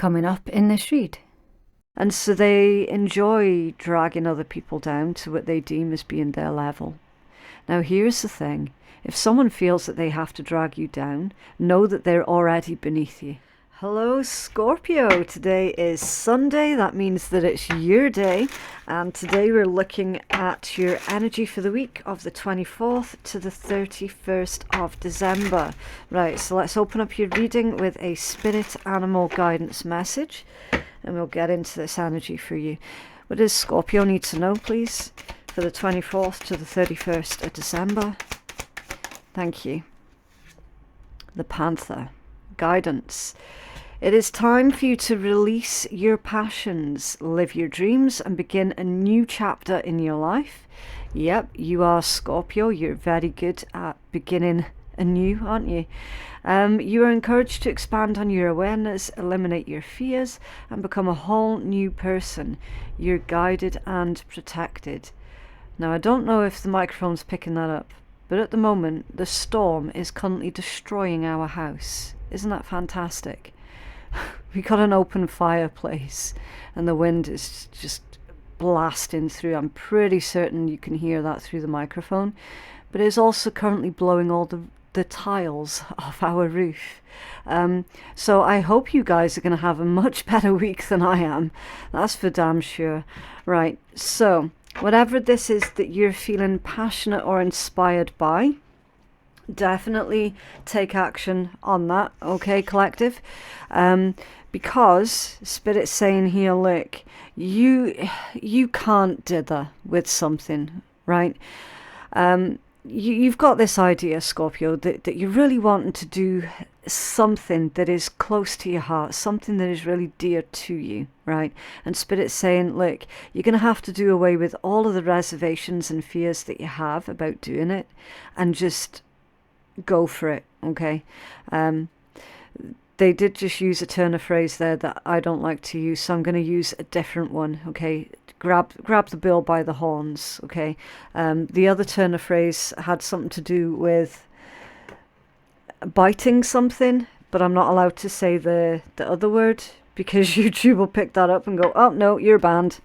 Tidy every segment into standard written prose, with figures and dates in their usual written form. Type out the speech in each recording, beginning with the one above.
coming up in this read. And so they enjoy dragging other people down to what they deem as being their level. Now, here's the thing. If someone feels that they have to drag you down, know that they're already beneath you. Hello, Scorpio. Today is Sunday. That means that it's your day. And today we're looking at your energy for the week of the 24th to the 31st of December. Right, so let's open up your reading with a spirit animal guidance message. And we'll get into this energy for you. What does Scorpio need to know, please, for the 24th to the 31st of December? Thank you. The Panther. Guidance. It is time for you to release your passions, live your dreams, and begin a new chapter in your life. Yep, you are Scorpio. You're very good at beginning anew, aren't you? You are encouraged to expand on your awareness, eliminate your fears, and become a whole new person. You're guided and protected. Now, I don't know if the microphone's picking that up, but at the moment, the storm is currently destroying our house. Isn't that fantastic? We got an open fireplace and the wind is just blasting through. I'm pretty certain you can hear that through the microphone, but it's also currently blowing all the tiles off our roof. So I hope you guys are going to have a much better week than I am. That's for damn sure. Right, so whatever this is that you're feeling passionate or inspired by, definitely take action on that, okay, collective? Because Spirit's saying here, look, you can't dither with something, right? You've got this idea, Scorpio, that you're really wanting to do something that is close to your heart, something that is really dear to you, right? And Spirit's saying, look, you're going to have to do away with all of the reservations and fears that you have about doing it and just go for it, okay? They did just use a turn of phrase there that I don't like to use, so I'm going to use a different one, okay? Grab the bull by the horns, okay? The other turn of phrase had something to do with biting something, but I'm not allowed to say the other word because YouTube will pick that up and go, oh, no, you're banned.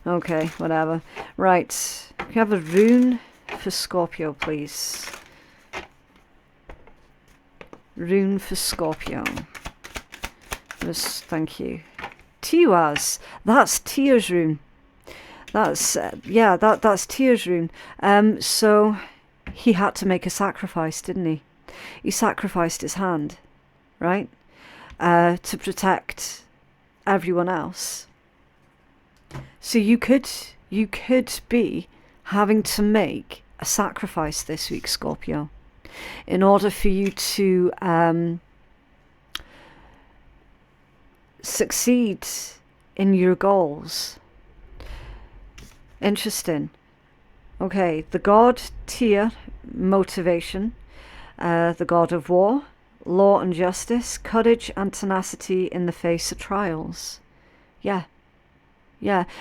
Okay, whatever. Right, can you have a rune for Scorpio, please? Rune for Scorpio. Yes, thank you. Tiwaz. That's Tears rune. That's that's Tears rune. So he had to make a sacrifice, didn't he? He sacrificed his hand, right? To protect everyone else. So you could be having to make a sacrifice this week, Scorpio, in order for you to succeed in your goals. Interesting. Okay, the god Tia, motivation, the god of war, law and justice, courage and tenacity in the face of trials. Yeah.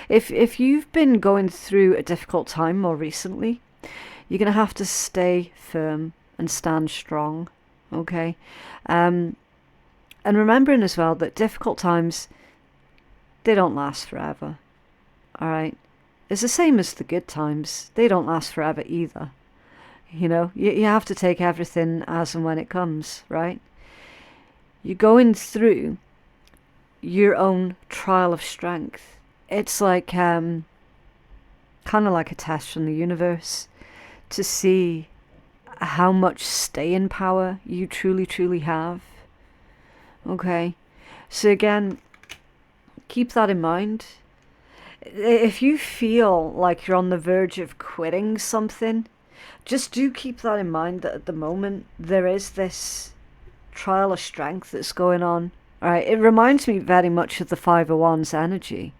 If you've been going through a difficult time more recently, you're going to have to stay firm and stand strong, okay? And remembering as well that difficult times, they don't last forever, all right? It's the same as the good times. They don't last forever either. You know, you have to take everything as and when it comes, right? You're going through your own trial of strength. It's like, kind of like a test from the universe to see how much staying power you truly have. Okay, so again, keep that in mind. If you feel like you're on the verge of quitting something, just do keep that in mind, that at the moment there is this trial of strength that's going on. All right, it reminds me very much of the Five of Wands energy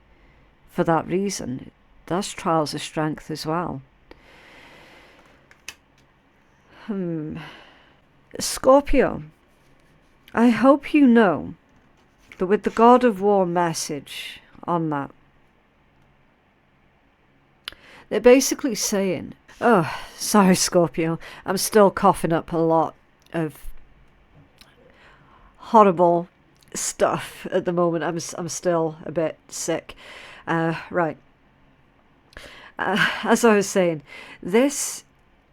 for that reason. That's trials of strength as well. Scorpio, I hope you know that with the God of War message on that, they're basically saying, oh, sorry Scorpio, I'm still coughing up a lot of horrible stuff at the moment. I'm still a bit sick. Right. As I was saying, this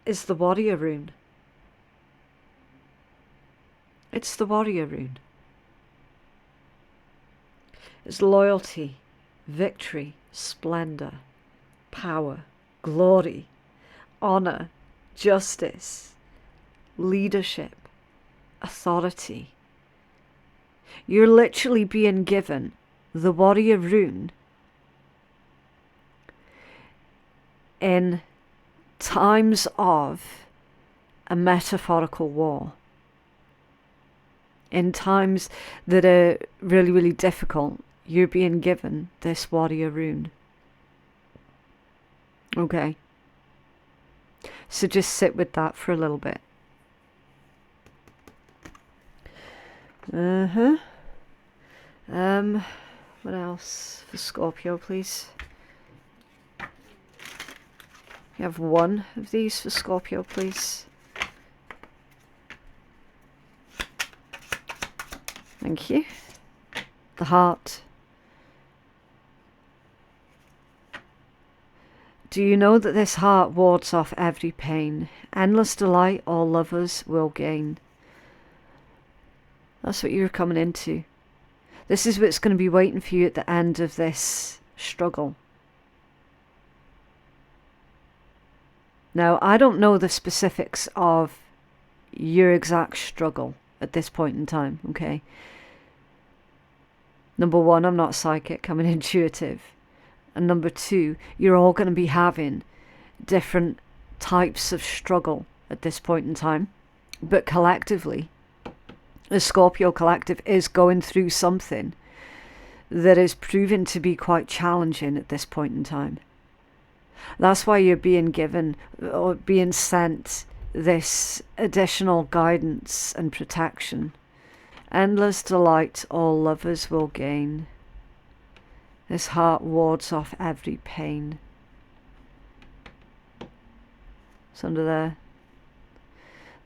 is the warrior rune. It's the warrior rune. It's loyalty, victory, splendor, power, glory, honor, justice, leadership, authority. You're literally being given the warrior rune in times of a metaphorical war. In times that are really, really difficult, you're being given this warrior rune. Okay. So just sit with that for a little bit. What else for Scorpio, please? You have one of these for Scorpio, please. Thank you. The heart. Do you know that this heart wards off every pain? Endless delight all lovers will gain. That's what you're coming into. This is what's going to be waiting for you at the end of this struggle. Now, I don't know the specifics of your exact struggle at this point in time, okay? Number one, I'm not psychic, I'm an intuitive. And number two, you're all going to be having different types of struggle at this point in time. But collectively, the Scorpio collective is going through something that is proven to be quite challenging at this point in time. That's why you're being given or being sent this additional guidance and protection. Endless delight all lovers will gain. This heart wards off every pain. It's under there.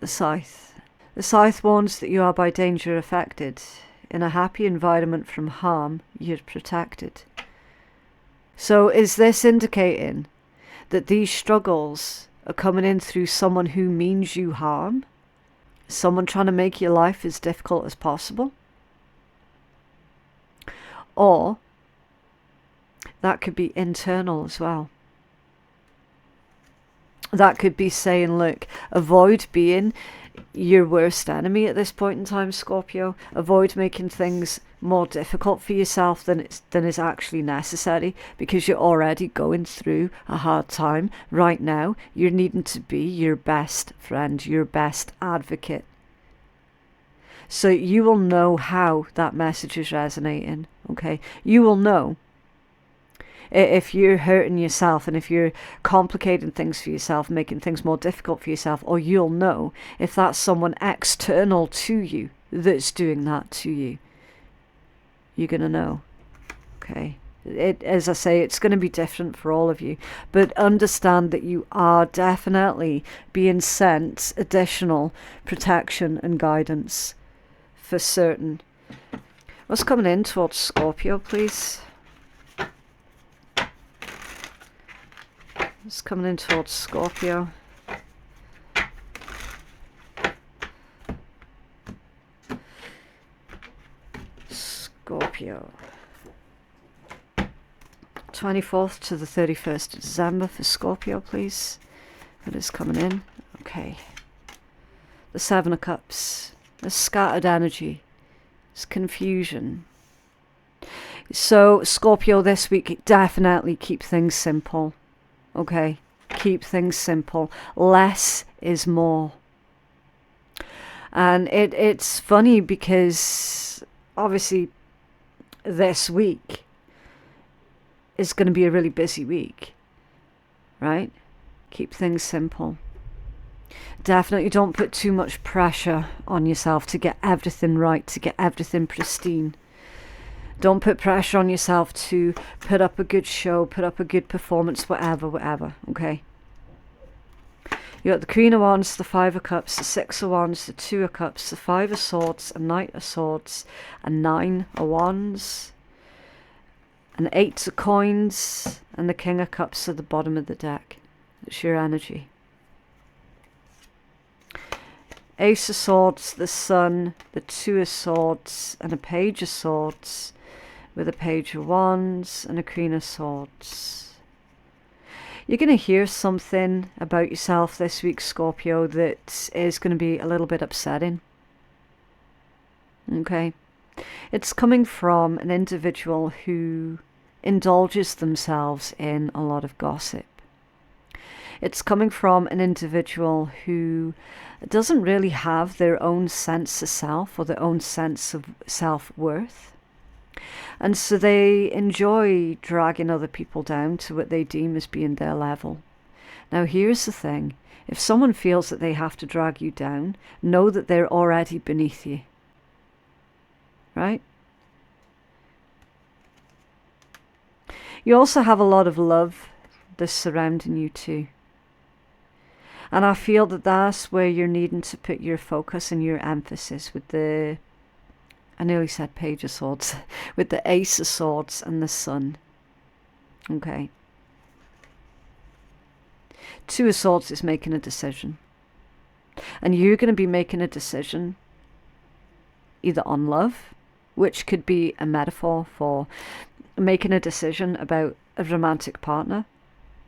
The scythe. The scythe warns that you are by danger affected. In a happy environment from harm, you're protected. So is this indicating that these struggles are coming in through someone who means you harm? Someone trying to make your life as difficult as possible? Or that could be internal as well. That could be saying, look, avoid being your worst enemy at this point in time, Scorpio. Avoid making things more difficult for yourself than is actually necessary, because you're already going through a hard time right now. You're needing to be your best friend, your best advocate. So you will know how that message is resonating, okay? You will know if you're hurting yourself and if you're complicating things for yourself, making things more difficult for yourself, or you'll know if that's someone external to you that's doing that to you. You're going to know, okay? As I say, it's going to be different for all of you, but understand that you are definitely being sent additional protection and guidance for certain. What's coming in towards Scorpio, please? It's coming in towards Scorpio. Scorpio. 24th to the 31st of December for Scorpio, please. That is coming in. Okay. The Seven of Cups. There's scattered energy. There's confusion. So, Scorpio, this week, definitely keep things simple. Okay, keep things simple. Less is more. And it's funny because obviously this week is going to be a really busy week, right? Keep things simple. Definitely don't put too much pressure on yourself to get everything right, to get everything pristine. Don't put pressure on yourself to put up a good show, put up a good performance, whatever, okay? You got the Queen of Wands, the Five of Cups, the Six of Wands, the Two of Cups, the Five of Swords, a Knight of Swords, a Nine of Wands, an Eight of Coins, and the King of Cups at the bottom of the deck. It's your energy. Ace of Swords, the Sun, the Two of Swords, and a Page of Swords, with a Page of Wands and a Queen of Swords. You're going to hear something about yourself this week, Scorpio, that is going to be a little bit upsetting. Okay? It's coming from an individual who indulges themselves in a lot of gossip. It's coming from an individual who doesn't really have their own sense of self or their own sense of self-worth. And so they enjoy dragging other people down to what they deem as being their level. Now here's the thing. If someone feels that they have to drag you down, know that they're already beneath you. Right? You also have a lot of love that's surrounding you too. And I feel that that's where you're needing to put your focus and your emphasis with the, I nearly said Page of Swords, with the Ace of Swords and the Sun. Okay. Two of Swords is making a decision. And you're going to be making a decision either on love, which could be a metaphor for making a decision about a romantic partner,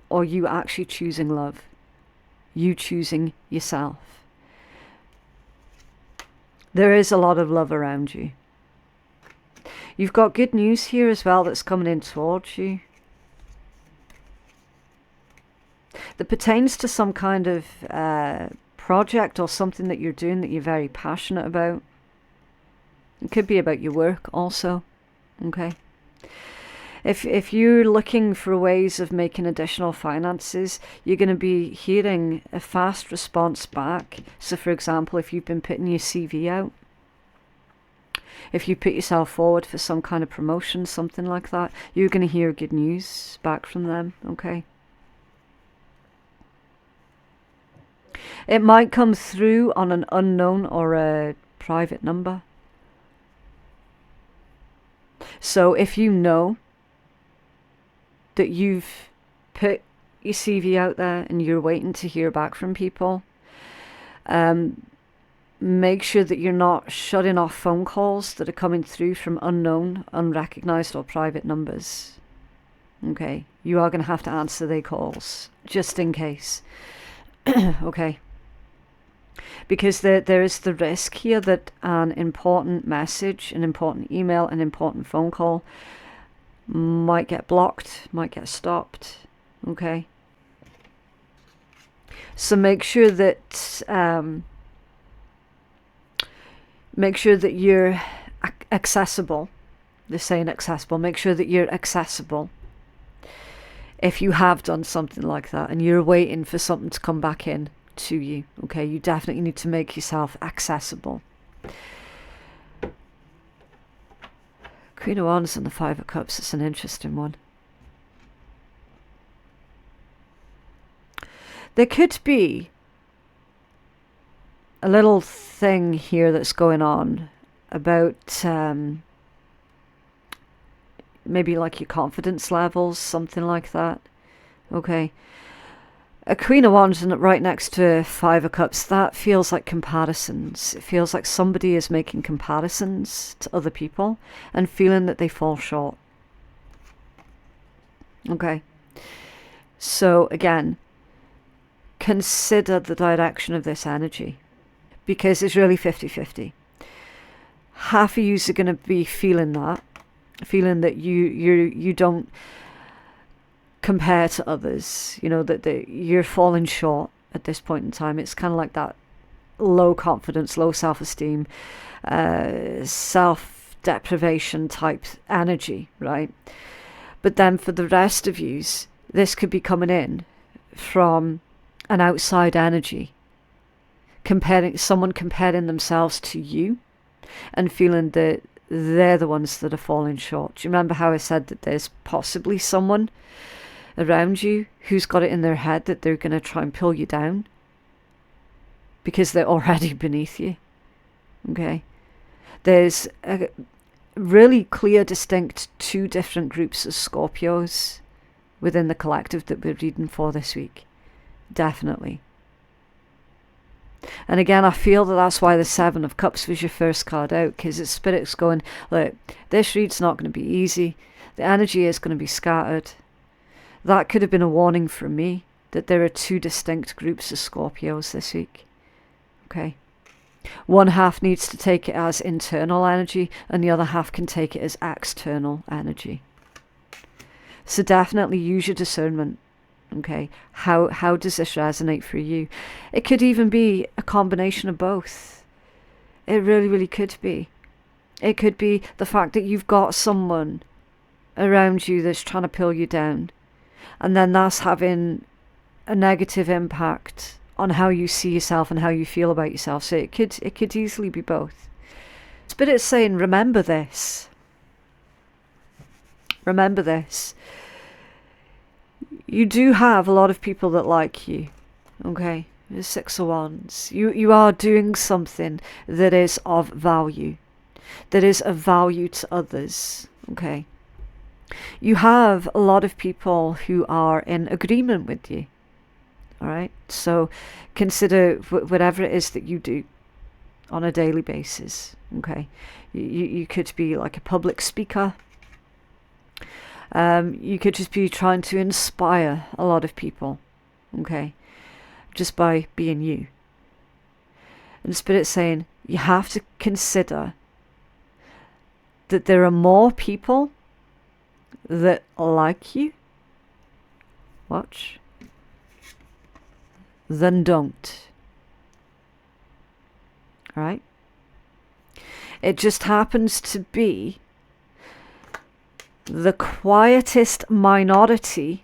or you actually choosing love. You choosing yourself. There is a lot of love around you. You've got good news here as well that's coming in towards you. That pertains to some kind of project or something that you're doing that you're very passionate about. It could be about your work also. Okay. If you're looking for ways of making additional finances, you're going to be hearing a fast response back. So for example, if you've been putting your CV out, if you put yourself forward for some kind of promotion, something like that, you're going to hear good news back from them, okay? It might come through on an unknown or a private number. So if you know that you've put your CV out there and you're waiting to hear back from people, make sure that you're not shutting off phone calls that are coming through from unknown, unrecognized or private numbers. Okay, you are going to have to answer their calls, just in case. Okay. Because there is the risk here that an important message, an important email, an important phone call might get blocked, might get stopped. Okay. So make sure that you're accessible. They're saying accessible. Make sure that you're accessible. If you have done something like that and you're waiting for something to come back in to you, okay, you definitely need to make yourself accessible. Queen of Wands and the Five of Cups is an interesting one. There could be a little thing here that's going on about maybe like your confidence levels, something like that. Okay. A Queen of Wands and right next to a Five of Cups, that feels like comparisons. It feels like somebody is making comparisons to other people and feeling that they fall short. Okay. So again, consider the direction of this energy, because it's really 50-50. Half of you are going to be feeling that you don't compare to others, you know, that you're falling short at this point in time. It's kind of like that low confidence, low self-esteem, self-deprivation type energy, right? But then for the rest of you, this could be coming in from an outside energy, someone comparing themselves to you and feeling that they're the ones that are falling short. Do you remember how I said that there's possibly someone around you who's got it in their head that they're going to try and pull you down? because they're already beneath you. Okay? There's a really clear, distinct two different groups of Scorpios within the collective that we're reading for this week. Definitely. And again, I feel that that's why the Seven of Cups was your first card out, because it's Spirit's going, look, this read's not going to be easy. The energy is going to be scattered. That could have been a warning from me that there are two distinct groups of Scorpios this week. Okay. One half needs to take it as internal energy, and the other half can take it as external energy. So definitely use your discernment. Okay, how does this resonate for you? It could even be a combination of both. It really, really could be. It could be the fact that you've got someone around you that's trying to pull you down, and then that's having a negative impact on how you see yourself and how you feel about yourself. So it could easily be both. Spirit's saying, remember this. Remember this. You do have a lot of people that like you. Okay? The Six of Wands. You are doing something that is of value. That is of value to others. Okay? You have a lot of people who are in agreement with you. Alright? So consider whatever it is that you do on a daily basis. Okay? You could be like a public speaker. You could just be trying to inspire a lot of people, okay, just by being you. And the Spirit's saying you have to consider that there are more people that like you, watch, than don't. Alright? It just happens to be the quietest minority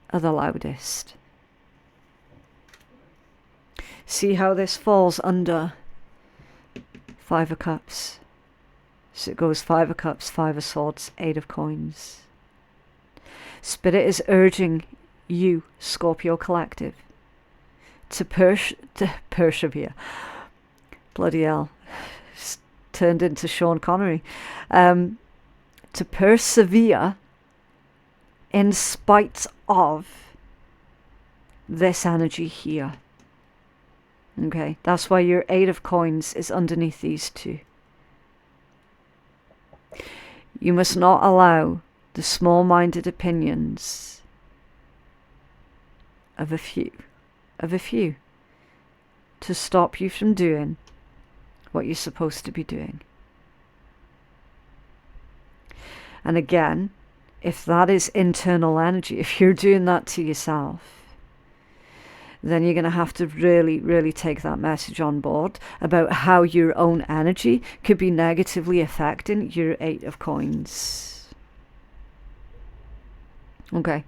are the loudest. See how this falls under Five of Cups. So it goes Five of Cups, Five of Swords, Eight of Coins. Spirit is urging you, Scorpio Collective, to persevere. Bloody hell. It's turned into Sean Connery. To persevere in spite of this energy here. Okay, that's why your Eight of Coins is underneath these two. You must not allow the small-minded opinions of a few to stop you from doing what you're supposed to be doing. And again, if that is internal energy, if you're doing that to yourself, then you're going to have to really, really take that message on board about how your own energy could be negatively affecting your Eight of Coins. Okay.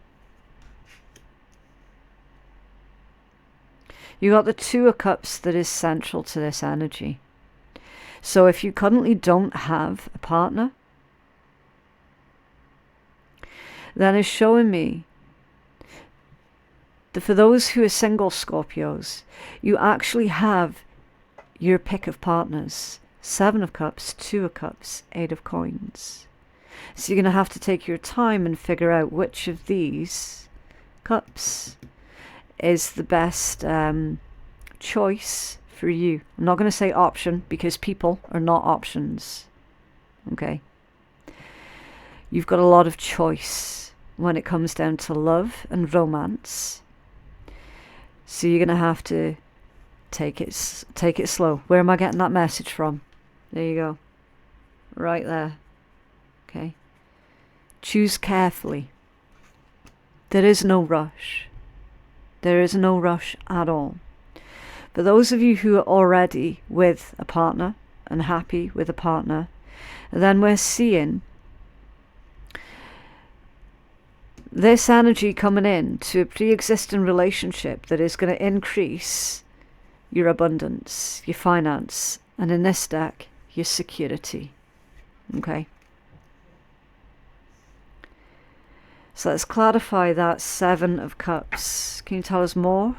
You got the Two of Cups that is central to this energy. So if you currently don't have a partner, then it's showing me that for those who are single Scorpios, you actually have your pick of partners. Seven of Cups, Two of Cups, Eight of Coins. So you're going to have to take your time and figure out which of these cups is the best choice for you. I'm not going to say option because people are not options. Okay? You've got a lot of choice when it comes down to love and romance. So you're going to have to take it slow. Where am I getting that message from? There you go. Right there. Okay. Choose carefully. There is no rush. There is no rush at all. For those of you who are already with a partner and happy with a partner, then we're seeing this energy coming in to a pre-existing relationship that is going to increase your abundance, your finance, and in this deck, your security. Okay? So let's clarify that Seven of Cups. Can you tell us more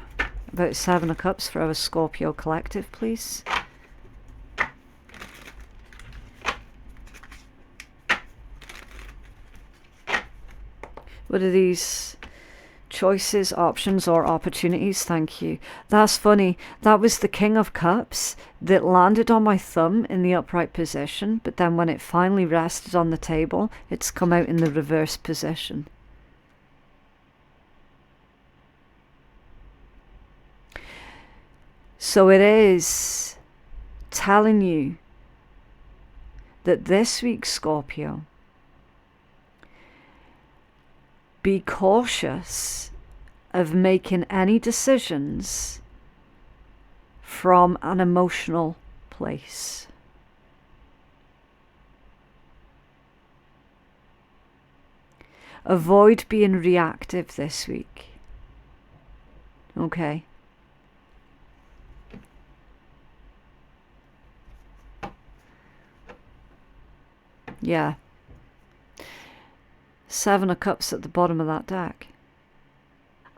about 7 of Cups for our Scorpio collective, please. What are these? Choices, options, or opportunities? Thank you. That's funny. That was the King of Cups that landed on my thumb in the upright position, but then when it finally rested on the table, it's come out in the reverse position. So it is telling you that this week, Scorpio, be cautious of making any decisions from an emotional place. Avoid being reactive this week. Okay? Yeah. 7 of Cups at the bottom of that deck.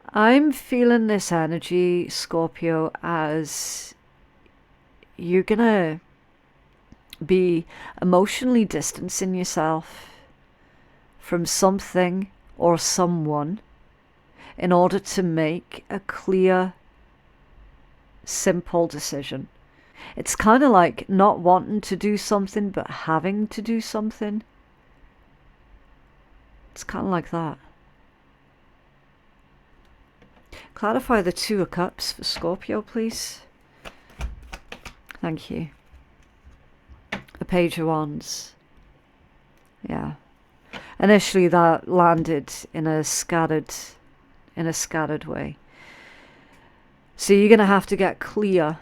I'm feeling this energy, Scorpio, as you're gonna be emotionally distancing yourself from something or someone in order to make a clear, simple decision. It's kind of like not wanting to do something but having to do something. It's kind of like that. Clarify the 2 of Cups for Scorpio, please. Thank you. The Page of Wands. Yeah. Initially that landed in a scattered way. So you're going to have to get clear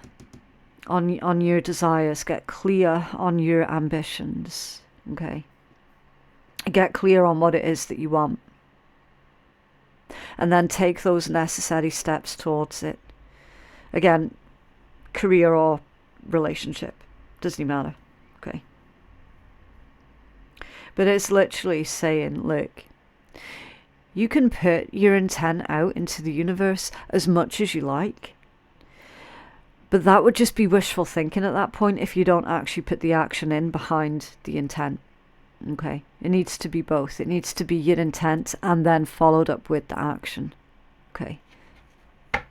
on your desires, get clear on your ambitions, okay? Get clear on what it is that you want. And then take those necessary steps towards it. Again, career or relationship, doesn't matter, okay? But it's literally saying, look, you can put your intent out into the universe as much as you like, but that would just be wishful thinking at that point if you don't actually put the action in behind the intent. Okay, it needs to be both. It needs to be your intent and then followed up with the action. Okay. You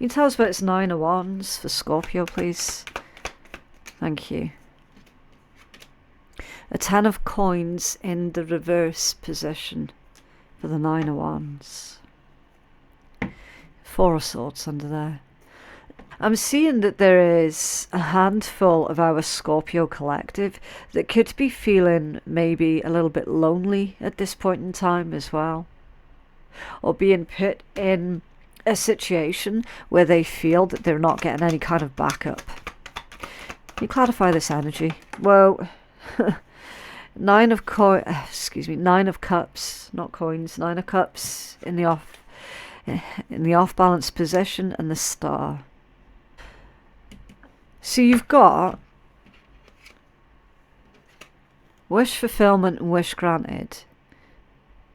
can tell us about this 9 of Wands for Scorpio, please. Thank you. A 10 of Coins in the reverse position for the 9 of Wands. 4 of Swords under there. I'm seeing that there is a handful of our Scorpio collective that could be feeling maybe a little bit lonely at this point in time as well. Or being put in a situation where they feel that they're not getting any kind of backup. Can you clarify this energy? Well, 9 of Cups, not coins, 9 of Cups in the off balance position and the Star. So you've got wish fulfillment and wish granted,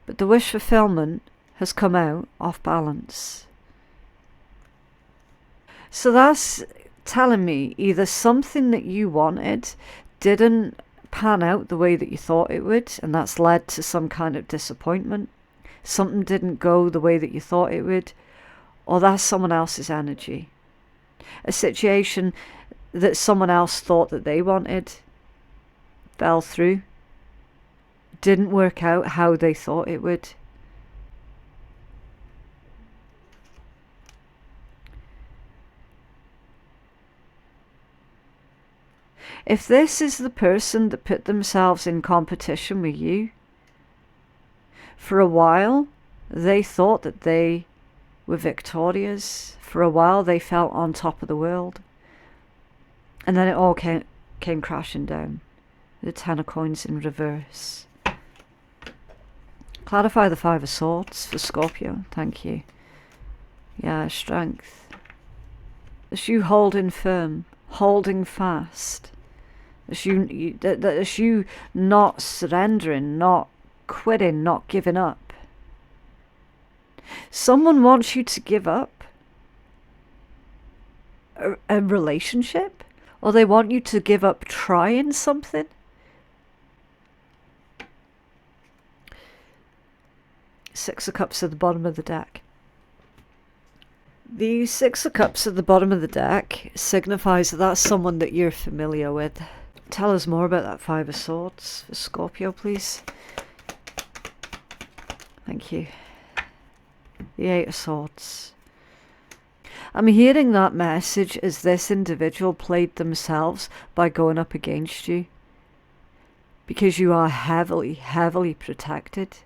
but the wish fulfillment has come out off balance. So that's telling me either something that you wanted didn't pan out the way that you thought it would, and that's led to some kind of disappointment. Something didn't go the way that you thought it would, or that's someone else's energy. A situation that someone else thought that they wanted fell through, didn't work out how they thought it would. If this is the person that put themselves in competition with you, for a while they thought that they were victorious. For a while they felt on top of the world. And then it all came crashing down. The 10 of Coins in reverse. Clarify the 5 of Swords for Scorpio. Thank you. Yeah, strength. It's you holding firm, holding fast. It's you not surrendering, not quitting, not giving up. Someone wants you to give up a relationship, or they want you to give up trying something. Six of Cups at the bottom of the deck. The Six of Cups at the bottom of the deck signifies that that's someone that you're familiar with. Tell us more about that Five of Swords for Scorpio, please. Thank you. The Eight of Swords. I'm hearing that message as this individual played themselves by going up against you. Because you are heavily, heavily protected.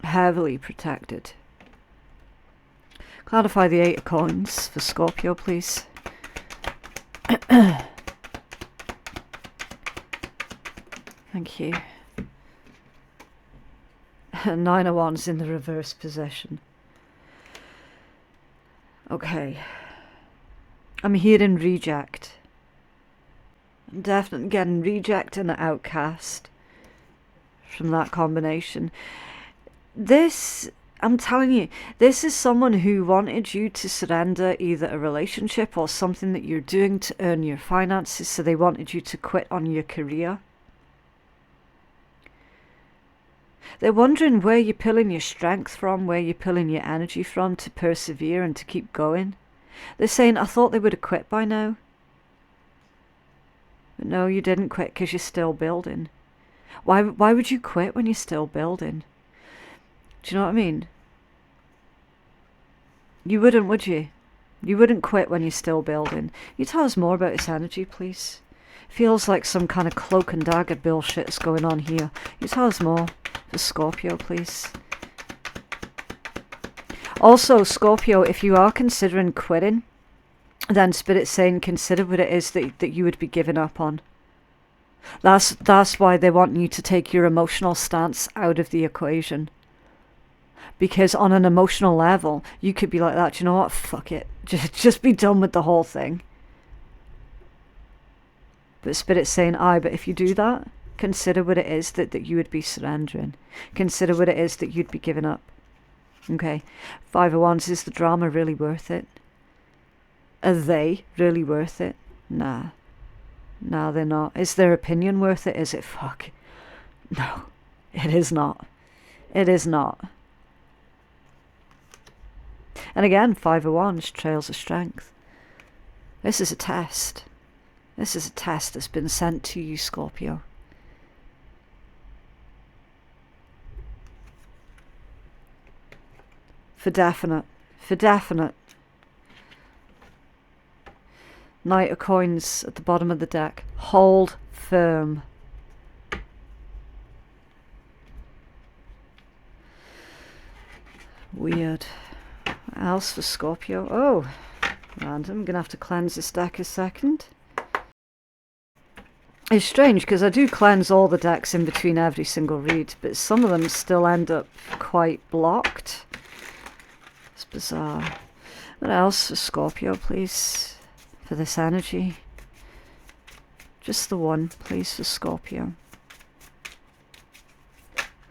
Heavily protected. Clarify the Eight of Coins for Scorpio, please. Thank you. Nine of Wands in the reverse position. Okay. I'm hearing reject. I'm definitely getting reject and outcast from that combination. This, I'm telling you, this is someone who wanted you to surrender either a relationship or something that you're doing to earn your finances, so they wanted you to quit on your career. They're wondering where you're pulling your strength from, where you're pulling your energy from to persevere and to keep going. They're saying, I thought they would have quit by now. But no, you didn't quit because you're still building. Why would you quit when you're still building? Do you know what I mean? You wouldn't, would you? You wouldn't quit when you're still building. You tell us more about this energy, please. Feels like some kind of cloak and dagger bullshit is going on here. You tell us more for Scorpio, please. Also, Scorpio, if you are considering quitting, then Spirit's saying consider what it is that you would be giving up on. That's why they want you to take your emotional stance out of the equation. Because on an emotional level, you could be like that. You know what? Fuck it. Just be done with the whole thing. But Spirit's saying, but if you do that, consider what it is that you would be surrendering. Consider what it is that you'd be giving up. Okay. Five of Wands, is the drama really worth it? Are they really worth it? Nah. Nah, they're not. Is their opinion worth it? Is it? Fuck. No. It is not. It is not. And again, Five of Wands, Trails of Strength. This is a test. This is a test that's been sent to you, Scorpio. For definite. For definite. Knight of Coins at the bottom of the deck. Hold firm. Weird. What else for Scorpio? Oh, random. I'm going to have to cleanse this deck a second. It's strange because I do cleanse all the decks in between every single read, but some of them still end up quite blocked. It's bizarre. What else for Scorpio, please, for this energy? Just the one, please, for Scorpio.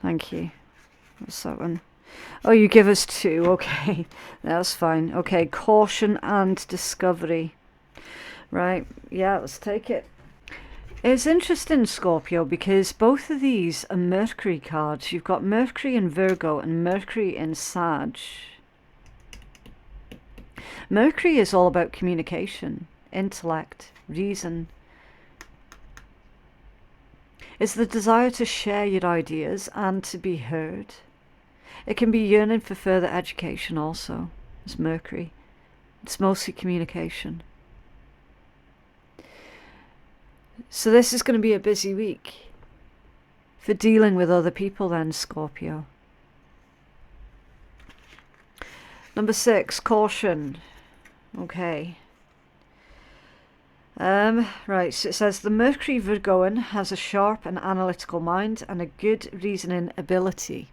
Thank you. What's that one? Oh, you give us two. Okay, that's fine. Okay, caution and discovery. Right, yeah, let's take it. It's interesting, Scorpio, because both of these are Mercury cards. You've got Mercury in Virgo and Mercury in Sag. Mercury is all about communication, intellect, reason. It's the desire to share your ideas and to be heard. It can be yearning for further education also. It's Mercury. It's mostly communication. So this is going to be a busy week for dealing with other people then, Scorpio. Number 6, caution. Okay. Right, so it says the Mercury Virgoan has a sharp and analytical mind and a good reasoning ability.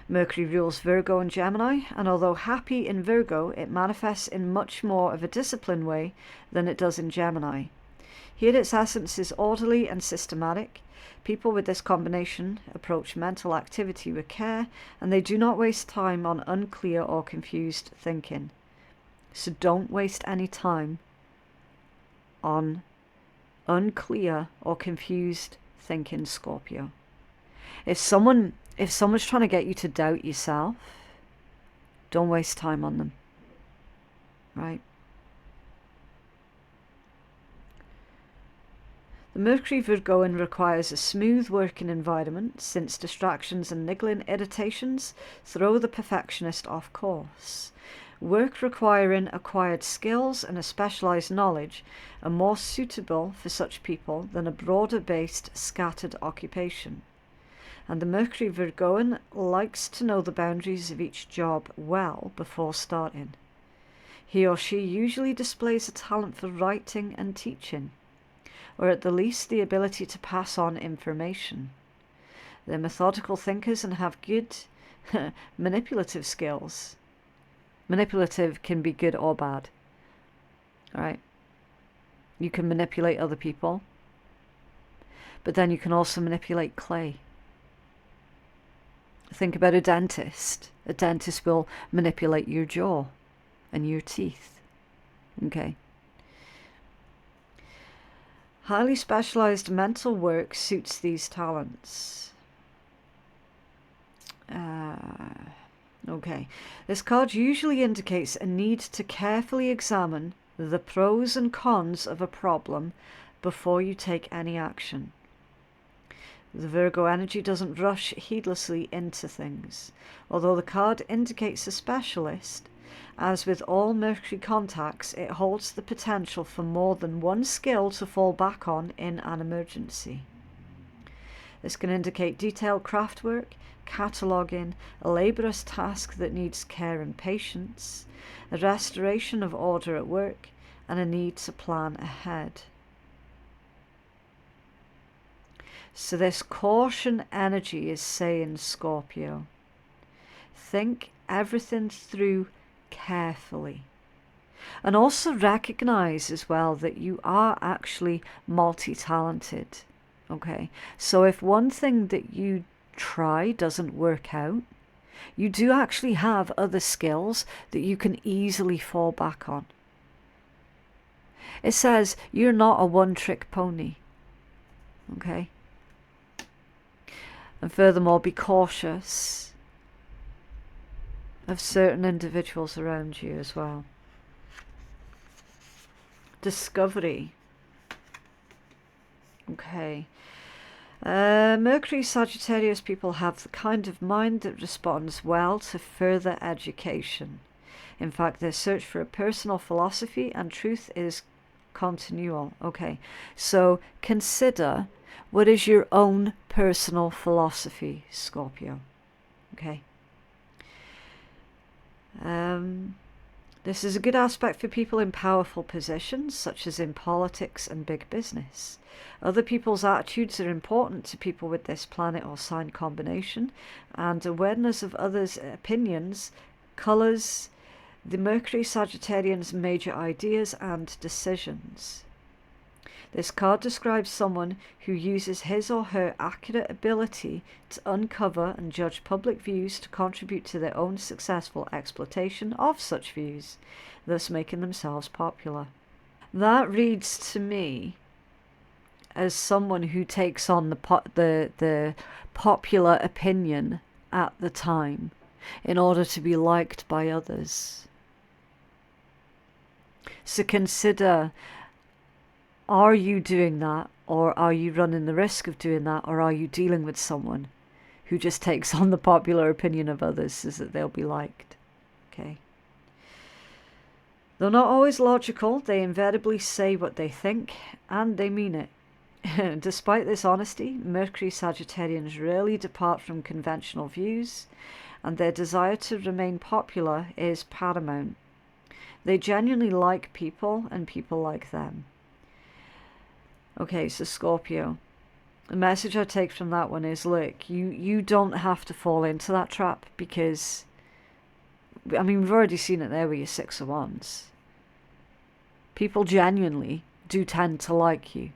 Mercury rules Virgo and Gemini, and although happy in Virgo, it manifests in much more of a disciplined way than it does in Gemini. Here its essence is orderly and systematic. People with this combination approach mental activity with care, and they do not waste time on unclear or confused thinking. So don't waste any time on unclear or confused thinking, Scorpio. If someone's trying to get you to doubt yourself, don't waste time on them. Right? The Mercury Virgoan requires a smooth working environment, since distractions and niggling irritations throw the perfectionist off course. Work requiring acquired skills and a specialised knowledge are more suitable for such people than a broader-based, scattered occupation. And the Mercury Virgoan likes to know the boundaries of each job well before starting. He or she usually displays a talent for writing and teaching, or at the least the ability to pass on information. They're methodical thinkers and have good manipulative skills. Manipulative can be good or bad. Alright? You can manipulate other people, but then you can also manipulate clay. Think about a dentist. A dentist will manipulate your jaw and your teeth. Okay? Highly specialized mental work suits these talents. Okay. This card usually indicates a need to carefully examine the pros and cons of a problem before you take any action. The Virgo energy doesn't rush heedlessly into things. Although the card indicates a specialist, as with all Mercury contacts, it holds the potential for more than one skill to fall back on in an emergency. This can indicate detailed craft work, cataloguing, a laborious task that needs care and patience, a restoration of order at work, and a need to plan ahead. So this caution energy is saying, Scorpio, think everything through carefully. And also recognize as well that you are actually multi-talented. Okay, so if one thing that you try doesn't work out, you do actually have other skills that you can easily fall back on. It says you're not a one-trick pony. Okay? And furthermore, be cautious of certain individuals around you as well. Discovery. Okay. Mercury Sagittarius people have the kind of mind that responds well to further education. In fact, their search for a personal philosophy and truth is continual. Okay, so consider, what is your own personal philosophy, Scorpio? Okay. This is a good aspect for people in powerful positions, such as in politics and big business. Other people's attitudes are important to people with this planet or sign combination, and awareness of others' opinions colours the Mercury Sagittarian's major ideas and decisions. This card describes someone who uses his or her accurate ability to uncover and judge public views to contribute to their own successful exploitation of such views, thus making themselves popular. That reads to me as someone who takes on the popular opinion at the time in order to be liked by others. So consider, are you doing that, or are you running the risk of doing that, or are you dealing with someone who just takes on the popular opinion of others so that they'll be liked? Okay. Though not always logical, they invariably say what they think, and they mean it. Despite this honesty, Mercury Sagittarians rarely depart from conventional views, and their desire to remain popular is paramount. They genuinely like people, and people like them. Okay, so Scorpio, the message I take from that one is, look, you don't have to fall into that trap, because, I mean, we've already seen it there with your Six of Wands. People genuinely do tend to like you,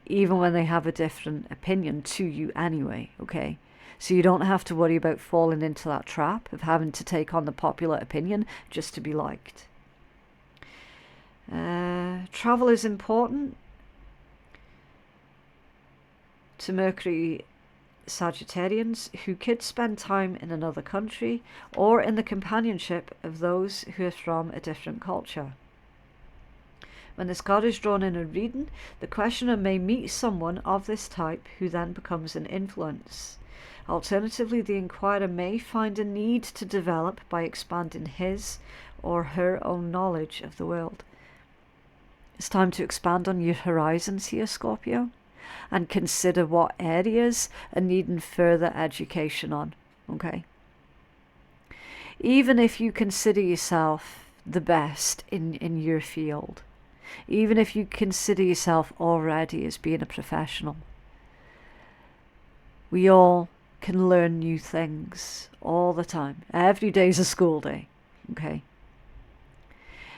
even when they have a different opinion to you anyway, okay? So you don't have to worry about falling into that trap of having to take on the popular opinion just to be liked. Travel is important to Mercury Sagittarians who could spend time in another country or in the companionship of those who are from a different culture. When this card is drawn in a reading, the questioner may meet someone of this type who then becomes an influence. Alternatively, the inquirer may find a need to develop by expanding his or her own knowledge of the world. It's time to expand on your horizons here, Scorpio, and consider what areas are needing further education on, okay? Even if you consider yourself the best in your field, even if you consider yourself already as being a professional, we all can learn new things all the time. Every day's a school day, okay?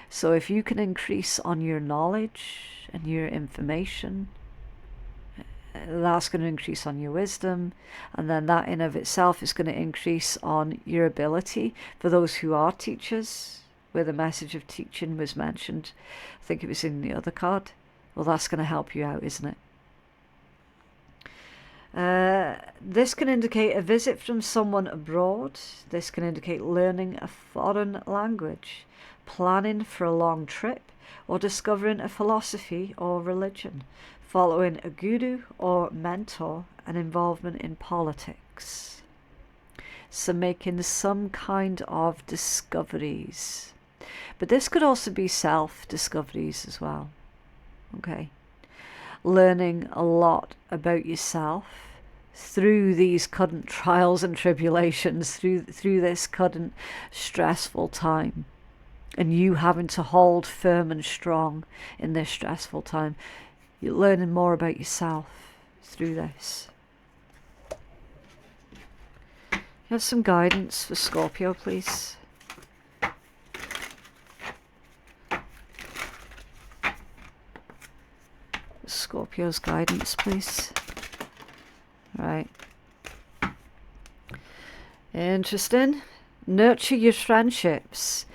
So if you can increase on your knowledge and your information, that's going to increase on your wisdom, and then that in of itself is going to increase on your ability. For those who are teachers, where the message of teaching was mentioned, I think it was in the other card, well, that's going to help you out, isn't it? This can indicate a visit from someone abroad. This can indicate learning a foreign language, planning for a long trip, or discovering a philosophy or religion, following a guru or mentor, and involvement in politics. So making some kind of discoveries. But this could also be self-discoveries as well. Okay. Learning a lot about yourself through these current trials and tribulations, through this current stressful time, and you having to hold firm and strong in this stressful time. You're learning more about yourself through this. You have some guidance for Scorpio, please. Scorpio's guidance, please. Right. Interesting. Nurture your friendships.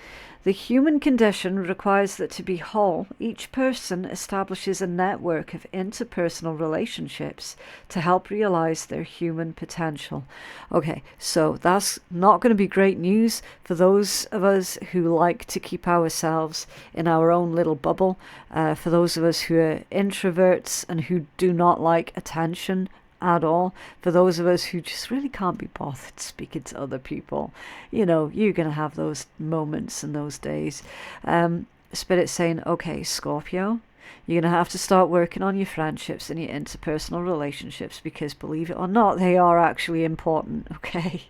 The human condition requires that to be whole, each person establishes a network of interpersonal relationships to help realize their human potential. Okay, so that's not going to be great news for those of us who like to keep ourselves in our own little bubble, for those of us who are introverts and who do not like attention at all, for those of us who just really can't be bothered speaking to other people. You know, you're going to have those moments and those days. Spirit's saying, okay, Scorpio, you're going to have to start working on your friendships and your interpersonal relationships, because believe it or not, they are actually important, okay?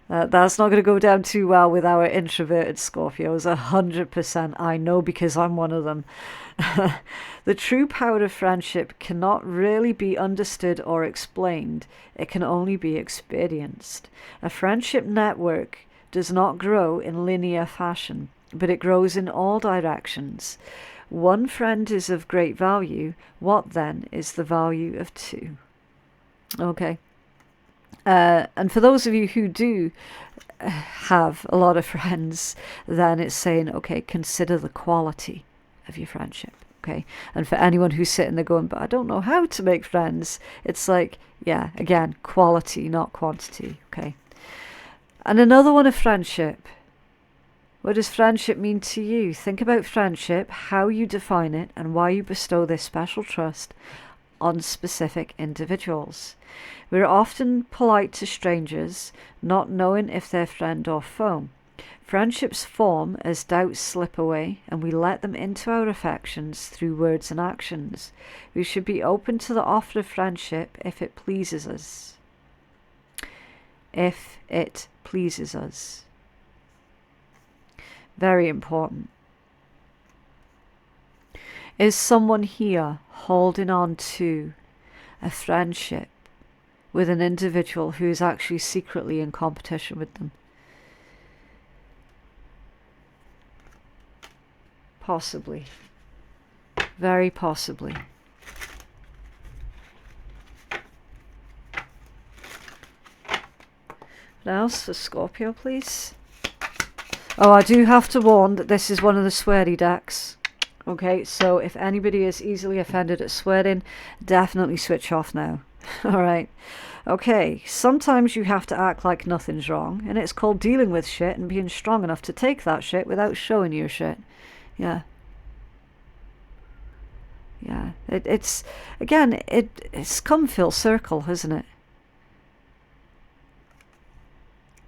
That's not going to go down too well with our introverted Scorpios, 100%. I know, because I'm one of them. The true power of friendship cannot really be understood or explained. It can only be experienced. A friendship network does not grow in linear fashion, but it grows in all directions. One friend is of great value. What then is the value of two? Okay. And for those of you who do have a lot of friends, then it's saying, okay, consider the quality of your friendship, okay? And for anyone who's sitting there going, but I don't know how to make friends, it's like, yeah, again, quality, not quantity, okay? And another one of friendship. What does friendship mean to you? Think about friendship, how you define it, and why you bestow this special trust on specific individuals. We're often polite to strangers, not knowing if they're friend or foe. Friendships form as doubts slip away, and we let them into our affections through words and actions. We should be open to the offer of friendship if it pleases us. If it pleases us. Very important. Is someone here holding on to a friendship with an individual who is actually secretly in competition with them? Possibly. Very possibly. What else for Scorpio, please? Oh, I do have to warn that this is one of the sweary decks. Okay, so if anybody is easily offended at swearing, definitely switch off now. Alright. Okay, sometimes you have to act like nothing's wrong, and it's called dealing with shit and being strong enough to take that shit without showing your shit. Yeah. Yeah. It's come full circle, hasn't it?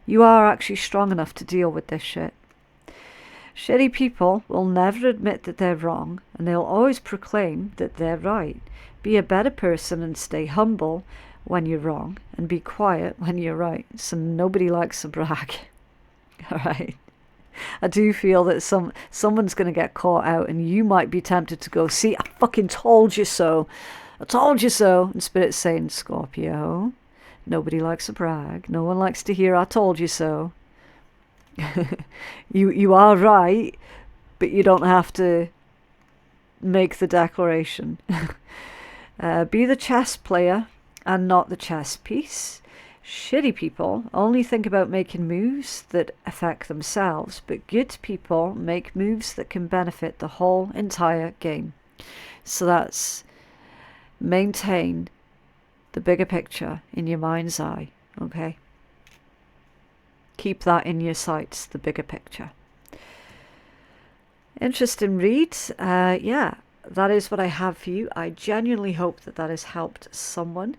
You are actually strong enough to deal with this shit. Shitty people will never admit that they're wrong, and they'll always proclaim that they're right. Be a better person and stay humble when you're wrong, and be quiet when you're right. So nobody likes to brag. Alright. I do feel that someone's going to get caught out, and you might be tempted to go, see, I fucking told you so. I told you so. And Spirit's saying, Scorpio, nobody likes to brag. No one likes to hear, I told you so. You are right, but you don't have to make the declaration. Be the chess player and not the chess piece. Shitty people only think about making moves that affect themselves, but good people make moves that can benefit the whole entire game. So that's maintain the bigger picture in your mind's eye, okay? Keep that in your sights, the bigger picture. Interesting read. Yeah, that is what I have for you. I genuinely hope that that has helped someone.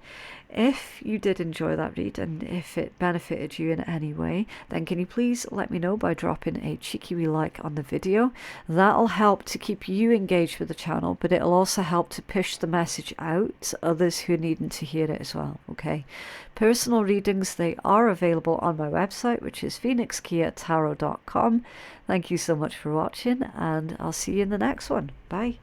If you did enjoy that read and if it benefited you in any way, then can you please let me know by dropping a cheeky wee like on the video. That'll help to keep you engaged with the channel, but it'll also help to push the message out to others who are needing to hear it as well, okay? Personal readings, they are available on my website, which is phoenixkeiatarot.com. Thank you so much for watching, and I'll see you in the next one. Bye.